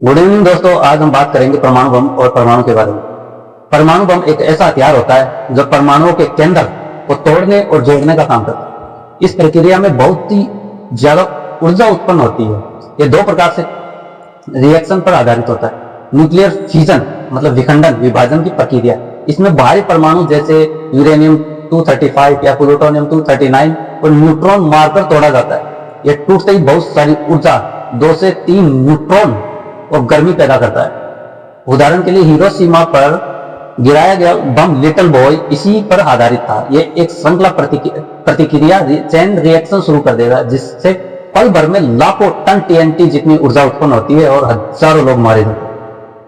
Good evening दोस्तों, आज हम बात करेंगे परमाणु बम और परमाणु के बारे में। परमाणु बम एक ऐसा हथियार होता है जो परमाणुओं के केंद्र को तोड़ने और जोड़ने का काम करता है। इस प्रक्रिया में बहुत ही ज्यादा ऊर्जा उत्पन्न होती है। ये दो प्रकार से रिएक्शन पर आधारित होता है। न्यूक्लियर फ्यूजन मतलब विखंडन विभाजन की प्रक्रिया, इसमें भारी परमाणु जैसे यूरेनियम 235 या प्लूटोनियम 239 और न्यूट्रॉन मारकर तोड़ा जाता है। यह टूटते ही बहुत सारी ऊर्जा 2 से 3 न्यूट्रॉन और गर्मी पैदा करता है। उदाहरण के लिए हिरोशिमा पर गिराया गया बम लिटिल बॉय इसी पर आधारित था। यह एक श्रृंखला प्रतिक्रिया चेन रिएक्शन शुरू कर देगा, जिससे पल भर में लाखों टन टीएनटी जितनी ऊर्जा उत्पन्न होती है और हजारों लोग मारे जाते हैं,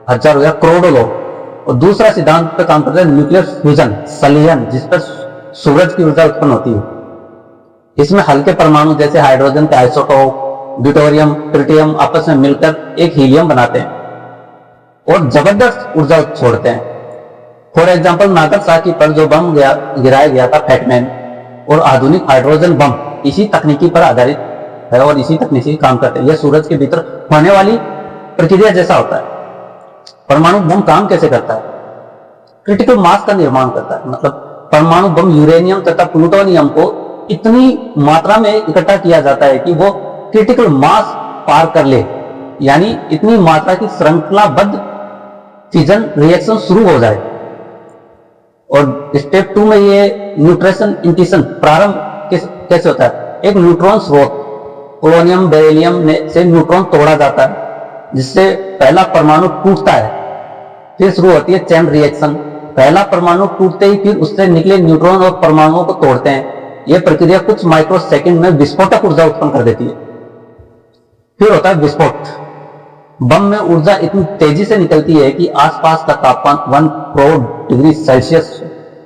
हजारों या करोड़ों लोग। और दूसरा सिद्धांत पर काम करता है न्यूक्लियर फ्यूजन संलयन, जिस पर सूरज की ऊर्जा उत्पन्न होती है। इसमें हल्के परमाणु जैसे हाइड्रोजन के आइसोटोप, ड्यूटेरियम, ट्रिटियम आपस में मिलकर एक हीलियम बनाते हैं और जबरदस्त ऊर्जा छोड़ते हैं। फॉर एग्जाम्पल नागासाकी पर जो बम गिराया गया था फैटमैन, और आधुनिक हाइड्रोजन बम इसी तकनीकी पर आधारित है और इसी तकनीकी काम करते हैं। यह सूरज के भीतर होने वाली प्रक्रिया जैसा होता है। परमाणु बम काम कैसे करता है? क्रिटिकल मास का निर्माण करता है। मतलब परमाणु बम यूरेनियम तथा प्लूटोनियम को इतनी मात्रा में इकट्ठा किया जाता है कि वो क्रिटिकल मास पार कर ले, यानी इतनी मात्रा की श्रृंखलाबद्ध फ्यूजन रिएक्शन शुरू हो जाए। और स्टेप 2 में ये न्यूट्रेशन इंटिशन प्रारंभ कैसे होता है? एक न्यूट्रॉन स्रोत पोलोनियम बेरिलियम से न्यूट्रॉन तोड़ा जाता है, जिससे पहला परमाणु टूटता है। फिर शुरू होती है चेन रिएक्शन। पहला परमाणु टूटते ही फिर उससे निकले न्यूट्रॉन और परमाणुओं को तोड़ते हैं। यह प्रक्रिया कुछ माइक्रो सेकंड में विस्फोटक ऊर्जा उत्पन्न कर देती है। फिर होता है विस्फोट। बम में ऊर्जा इतनी तेजी से निकलती है कि आसपास का तापमान 1 करोड़ डिग्री सेल्सियस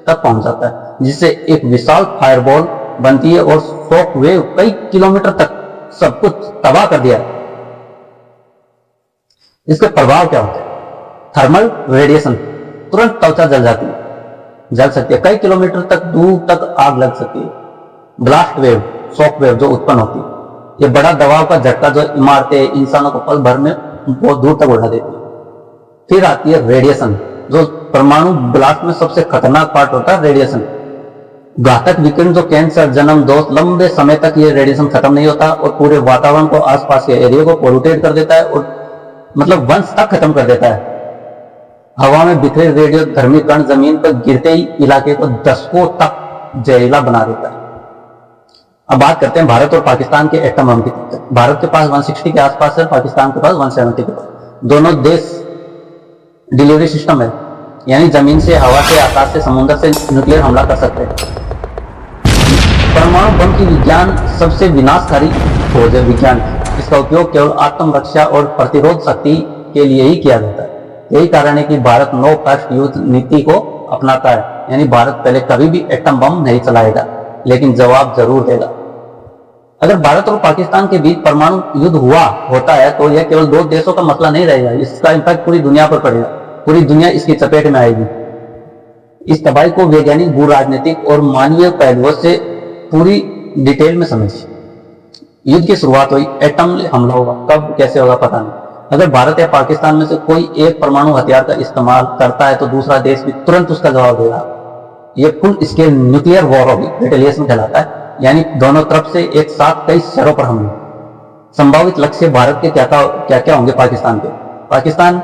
तक पहुंच जाता है, जिससे एक विशाल फायरबॉल बनती है और शॉक वेव कई किलोमीटर तक सब कुछ तबाह कर दिया। इसके प्रभाव क्या होते हैं? थर्मल रेडिएशन, तुरंत त्वचा जल सकती है। कई किलोमीटर तक दूर तक आग लग सकती है। ब्लास्ट वेव, शॉक वेव जो उत्पन्न होती है, ये बड़ा दबाव का झटका जो इमारतें, इंसानों को पल भर में बहुत दूर तक उड़ा देती है। फिर आती है रेडिएशन, जो परमाणु ब्लास्ट में सबसे खतरनाक पार्ट होता है रेडिएशन। घातक विकिरण जो कैंसर, जन्म, दोष, लंबे समय तक ये रेडिएशन खत्म नहीं होता और पूरे वातावरण को, आसपास के एरिया को पोल्यूटेड कर देता है और मतलब वंश तक खत्म कर देता है। हवा में बिखरे रेडियो धर्मी कण जमीन पर गिरते ही इलाके को दशकों तक जहरीला बना देता है। अब बात करते हैं भारत और पाकिस्तान के एटम बम की। भारत के पास 160 के आसपास है, पाकिस्तान के पास 170 के पास। दोनों देश डिलीवरी सिस्टम है, यानी जमीन से, हवा से, आकाश से, समुद्र से न्यूक्लियर हमला कर सकते हैं। परमाणु बम की विज्ञान सबसे विनाशकारी खोज है विज्ञान। इसका उपयोग केवल आत्मरक्षा और प्रतिरोध शक्ति के लिए ही किया जाता है। यही कारण है कि भारत नो फर्स्ट युद्ध नीति को अपनाता है, यानी भारत पहले कभी भी एटम बम नहीं चलाएगा, लेकिन जवाब जरूर देगा। अगर भारत और पाकिस्तान के बीच परमाणु युद्ध होता है तो यह केवल 2 देशों का मसला नहीं रहेगा, इसका इंपैक्ट पूरी दुनिया पर पड़ेगा। पूरी दुनिया इसकी चपेट में आएगी। इस तबाही को वैज्ञानिक, भू राजनीतिक और मानवीय पहलुओं से पूरी डिटेल में समझिए। युद्ध की शुरुआत हुई, एटम हमला होगा, कब कैसे होगा पता नहीं। अगर भारत या पाकिस्तान में से कोई एक परमाणु हथियार का इस्तेमाल करता है तो दूसरा देश भी तुरंत उसका जवाब देगा। यह फुल स्केल न्यूक्लियर वॉर होगी, रिटेलिएशन कहलाता है, यानी दोनों तरफ से एक साथ कई शहरों पर हमले। संभावित लक्ष्य भारत के क्या होंगे पाकिस्तान के? पाकिस्तान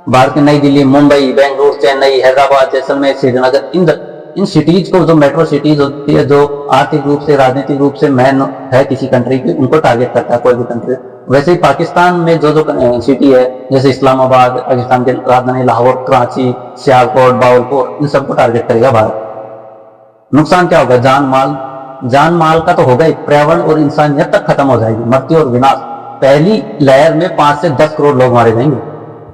भारत की नई दिल्ली, मुंबई, बेंगलुरु, चेन्नई, हैदराबाद, जैसलमेर, श्रीनगर, इन सिटीज को, जो मेट्रो सिटीज होती है, जो आर्थिक रूप से, राजनीतिक रूप से मैन है किसी कंट्री की, उनको टारगेट करता है कोई भी कंट्री। वैसे ही पाकिस्तान में जो सिटी है, जैसे इस्लामाबाद, पाकिस्तान के राजधानी लाहौर, कराची, सियालकोट, बावलपुर, इन सबको टारगेट करेगा भारत। नुकसान क्या होगा? जान माल का तो होगा ही, पर्यावरण और इंसानियत तक खत्म हो जाएगी, मृत्यु और विनाश। पहली लहर में 5 से 10 करोड़ लोग मारे जाएंगे।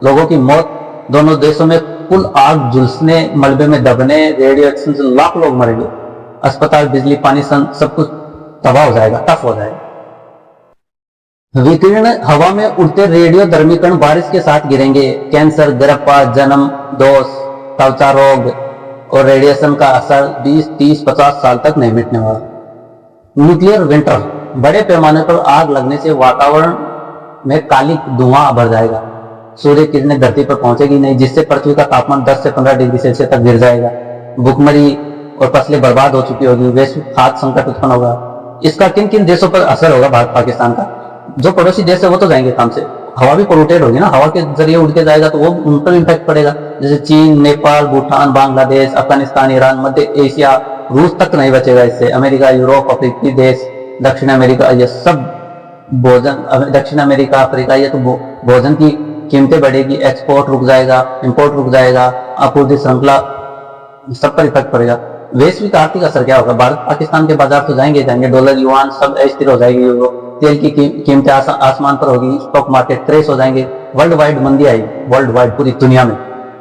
लोगों की मौत, दोनों देशों में कुल आग झुलसने, मलबे में दबने, रेडियो एक्शन से लाख लोग मरेंगे। अस्पताल, बिजली, पानी, सब कुछ तबाह हो जाएगा, टफ हो जाएगा। विकिरण, हवा में उड़ते रेडियो धर्मी कण बारिश के साथ गिरेंगे। कैंसर, गर्भपात, जन्म, दोष, त्वचा रोग और रेडिएशन का असर 20, 30, 50 साल तक नहीं मिटने वाला। न्यूक्लियर विंटर, बड़े पैमाने पर आग लगने से वातावरण में काली धुआं भर जाएगा। सूर्य किरणें धरती पर पहुंचेगी नहीं, जिससे पृथ्वी का तापमान 10 से 15 डिग्री सेल्सियस तक गिर जाएगा। भूखमरी और फसलें बर्बाद हो चुकी होगी। वैश्विक खाद्य संकट उत्पन्न होगा। इसका किन किन देशों पर असर होगा? भारत पाकिस्तान का, जो पड़ोसी देश है वो तो जाएंगे काम से, हवा भी पोल्यूटेड होगी ना, हवा के जरिए उड़ के जाएगा तो वो उन पर इम्पैक्ट पड़ेगा। जैसे चीन, नेपाल, भूटान, बांग्लादेश, अफगानिस्तान, ईरान, मध्य एशिया, रूस तक नहीं बचेगा इससे। अमेरिका, यूरोप, अफ्रीकी देश, दक्षिण अमेरिका, ये सब भोजन, दक्षिण अमेरिका, अफ्रीका, ये तो भोजन की कीमतें बढ़ेगी, एक्सपोर्ट रुक जाएगा, इंपोर्ट रुक जाएगा, आपूर्ति श्रृंखला, सब पर इफेक्ट पड़ेगा। वैश्विक आर्थिक असर क्या होगा? भारत पाकिस्तान के बाजार तो जाएंगे जाएंगे, डॉलर, युआन सब अस्थिर हो जाएगी, यूरो, तेल की कीमतें आसमान पर होगी, स्टॉक मार्केट क्रैश हो जाएंगे, वर्ल्ड वाइड मंदी आएगी, वर्ल्ड वाइड पूरी दुनिया में।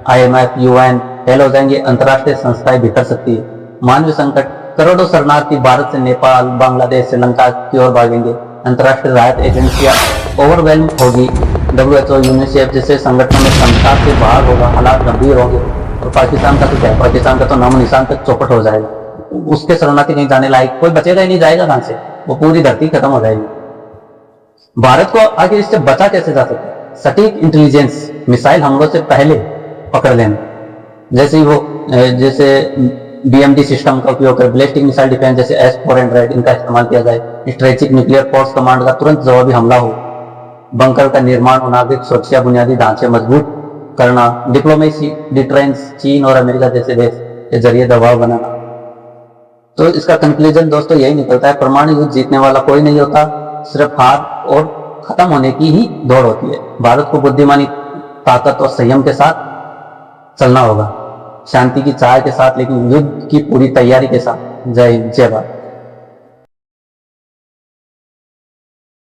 IMF, UN फेल हो जाएंगे, अंतर्राष्ट्रीय संस्थाएं बिखर सकती है। मानवीय संकट, करोड़ों शरणार्थी भारत से नेपाल, बांग्लादेश, श्रीलंका की ओर भागेंगे। अंतर्राष्ट्रीय राहत एजेंसियां ओवरवेल्म होगी। WHO, यूनिसेफ जैसे संगठनों में क्षमता से बाहर होगा, हालात गंभीर होंगे। और पाकिस्तान का तो क्या है, पाकिस्तान का तो नामो निशान तक चौपट हो जाएगा, उसके शरणार्थी कहीं जाने लायक कोई बचेगा ही नहीं, जाएगा कहां से, वो पूरी धरती खत्म हो जाएगी। भारत को आखिर इससे बचा कैसे जा सकता है? सटीक इंटेलिजेंस, मिसाइल हमलों से पहले पकड़ लेना, जैसे BMD सिस्टम का उपयोग कर बैलिस्टिक मिसाइल डिफेंस जैसे S-400 इनका इस्तेमाल किया जाए। स्ट्रेटेजिक न्यूक्लियर फोर्स कमांड का तुरंत जवाबी हमला हो। बंकर का निर्माण और नागरिक सुरक्षा बुनियादी ढांचे मजबूत करना। डिप्लोमेसी, डिटरेंस, चीन और अमेरिका जैसे देश के जरिए दबाव बनाना। तो इसका कंक्लूजन दोस्तों यही निकलता है, परमाणु युद्ध जीतने वाला कोई नहीं होता, सिर्फ हार और खत्म होने की ही दौड़ होती है। भारत को बुद्धिमानी, ताकत और संयम के साथ चलना होगा, शांति की चाह के साथ, लेकिन युद्ध की पूरी तैयारी के साथ। जय हिंद, जय भारत।